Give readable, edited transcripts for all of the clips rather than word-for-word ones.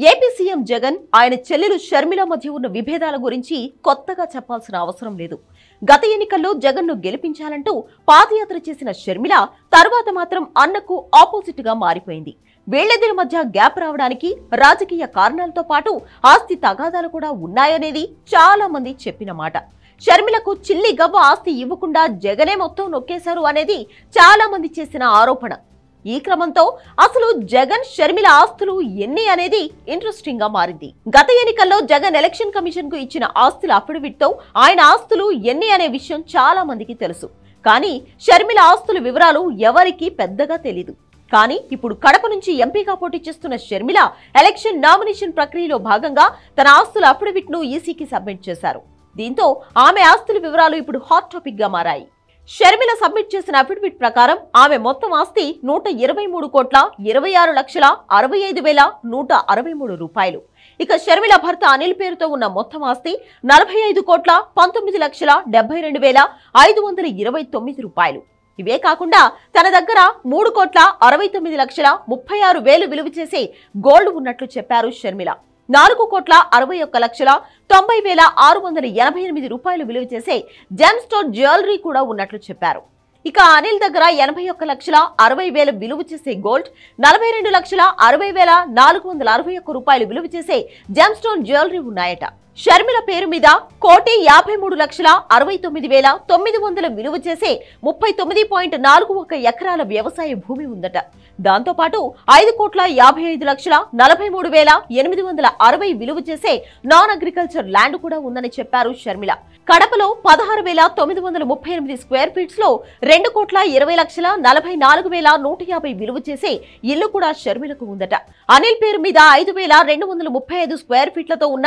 AP CM Jagan ఆయన చెల్లెలు షర్మిల మధ్య ఉన్న విభేదాల గురించి కొత్తగా చెప్పాల్సిన అవసరం లేదు. గత ఎన్నికల్లో జగన్ను గెలిపించాలంటూ పాదయాత్ర చేసిన షర్మిల తర్వాత మాత్రం అన్నకు ఆపోజిట్ గా మారిపోయింది. వీళ్ళిద్దరి మధ్య గ్యాప్ రావడానికి రాజకీయ కారణాలతో పాటు ఆస్తి తగాదాలు కూడా ఉన్నాయనేది చాలా మంది చెప్పిన మాట. షర్మిలకు చిల్లి గవ్వ ఆస్తి ఇవ్వకుండా జగనే మొత్తం నొక్కేశారు అనేది చాలా మంది చేసిన ఆరోపణ. ఈ క్రమంతో అసలు జగన్ షర్మిల ఆస్తులు ఎన్ని అనేది ఇంట్రెస్టింగ్ గా మారింది. గత ఎన్నికల్లో జగన్ ఎలక్షన్ కమిషన్ కు ఇచ్చిన ఆస్తుల అఫిడవిట్ తో ఆయన ఆస్తులు ఎన్ని అనే విషయం చాలా మందికి తెలుసు. కానీ షర్మిల ఆస్తుల వివరాలు ఎవరికీ పెద్దగా తెలీదు. కానీ ఇప్పుడు కడప నుంచి ఎంపీగా పోటీ చేస్తున్న షర్మిల ఎలక్షన్ నామినేషన్ ప్రక్రియలో భాగంగా తన ఆస్తుల అఫిడవిట్ ను ఈసీకి సబ్మిట్ చేశారు. దీంతో ఆమె ఆస్తుల వివరాలు ఇప్పుడు హాట్ టాపిక్ గా మారాయి. షర్మిల సబ్మిట్ చేసిన అఫిడవిట్ ప్రకారం ఆమె మొత్తం ఆస్తి 123,26,65,163 రూపాయలు. ఇక షర్మిల భర్త అనిల్ పేరుతో ఉన్న మొత్తం ఆస్తి 45,19,72,529 రూపాయలు. ఇవే కాకుండా తన దగ్గర 3,69,36,000 విలువ చేసే గోల్డ్ ఉన్నట్లు చెప్పారు షర్మిల. 4,61,90,688 రూపాయలు విలువ చేసే జెమ్ స్టోన్ జ్యువెలరీ కూడా ఉన్నట్లు చెప్పారు. ఇక అనిల్ దగ్గర 81,60,000 విలువ చేసే గోల్డ్, 42,60,461 రూపాయలు విలువ చేసే జెమ్ స్టోన్ జ్యువెలరీ ఉన్నాయట. షర్మిల పేరు మీద 1,53,69,900 విలువ చేసే 39.41 ఎకరాల వ్యవసాయ భూమి ఉందట. దాంతో పాటు 5,55,43,860 విలువ చేసే నాన్ అగ్రికల్చర్ ల్యాండ్ కూడా ఉందని చెప్పారు షర్మిల. కడపలో 16,938 స్క్వేర్ ఫీట్స్ లో 2,20,44,150 విలువ చేసే ఇల్లు కూడా షర్మిలకు ఉందట. అనిల్ పేరు మీద 5,235 స్క్వేర్ ఫీట్లతో ఉన్న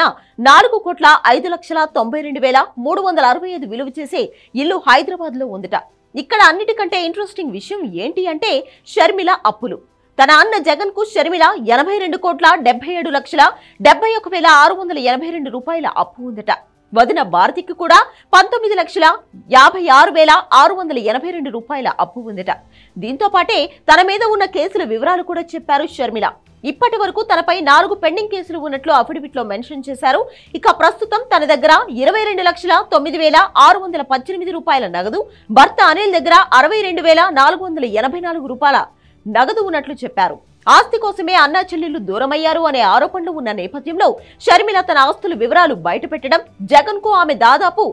4,05,92,365 విలువ చేసే ఇల్లు హైదరాబాద్ లో ఉందట. ఇక్కడ అన్నిటికంటే ఇంట్రెస్టింగ్ విషయం ఏంటి అంటే షర్మిల అప్పులు. తన అన్న జగన్ కు షర్మిల 82,77,71,682 రూపాయల అప్పు ఉందట. వదిన భారతికి కూడా 19,56,682 రూపాయల అప్పు ఉందట. దీంతో పాటే తన మీద ఉన్న కేసుల వివరాలు కూడా చెప్పారు షర్మిల. ఇప్పటి వరకు తనపై 4 పెండింగ్ కేసులు ఉన్నట్లు అఫిడవిట్ లో మెన్షన్ చేశారు. ఇక ప్రస్తుతం తన దగ్గర 22,09,618 రూపాయల నగదు, భర్త అనిల్ దగ్గర 62,484 రూపాయల నగదు ఉన్నట్లు చెప్పారు. ఆస్తి కోసమే అన్నా చెల్లెళ్లు దూరమయ్యారు అనే ఆరోపణలు ఉన్న నేపథ్యంలో షర్మిల తన ఆస్తుల వివరాలు బయటపెట్టడం, జగన్ కు ఆమె దాదాపు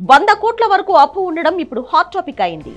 100 కోట్ల వరకు అప్పు ఉండడం ఇప్పుడు హాట్ టాపిక్ అయింది.